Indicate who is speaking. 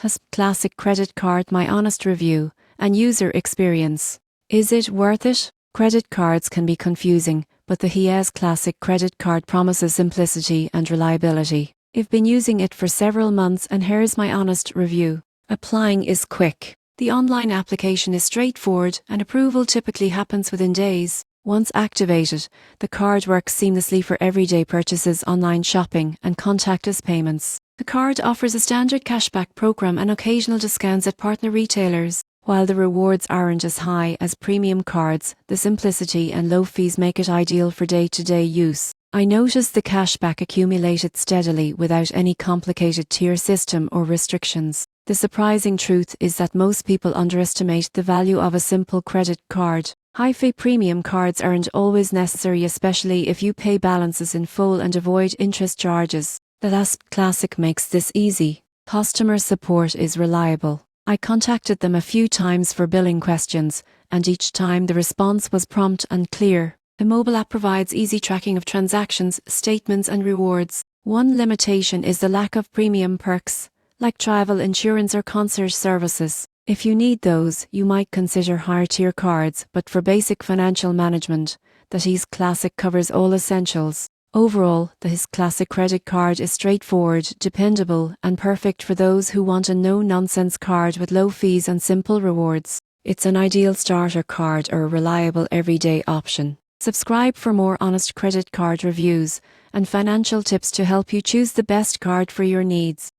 Speaker 1: HSBC Classic Credit Card, my honest review and user experience. Is it worth it? Credit cards can be confusing, but the HSBC Classic Credit Card promises simplicity and reliability. I've been using it for several months and here's my honest review. Applying is quick. The online application is straightforward and approval typically happens within days. Once activated, the card works seamlessly for everyday purchases, online shopping, and contactless payments. The card offers a standard cashback program and occasional discounts at partner retailers. While the rewards aren't as high as premium cards, the simplicity and low fees make it ideal for day-to-day use. I noticed the cashback accumulated steadily without any complicated tier system or restrictions. The surprising truth is that most people underestimate the value of a simple credit card. High-fee premium cards aren't always necessary, especially if you pay balances in full and avoid interest charges. The HSBC Classic makes this easy. Customer support is reliable. I contacted them a few times for billing questions, and each time the response was prompt and clear. The mobile app provides easy tracking of transactions, statements, and rewards. One limitation is the lack of premium perks, like travel insurance or concierge services. If you need those, you might consider higher-tier cards, but for basic financial management, the HSBC Classic covers all essentials. Overall, the HSBC Classic credit card is straightforward, dependable, and perfect for those who want a no-nonsense card with low fees and simple rewards. It's an ideal starter card or a reliable everyday option. Subscribe for more honest credit card reviews and financial tips to help you choose the best card for your needs.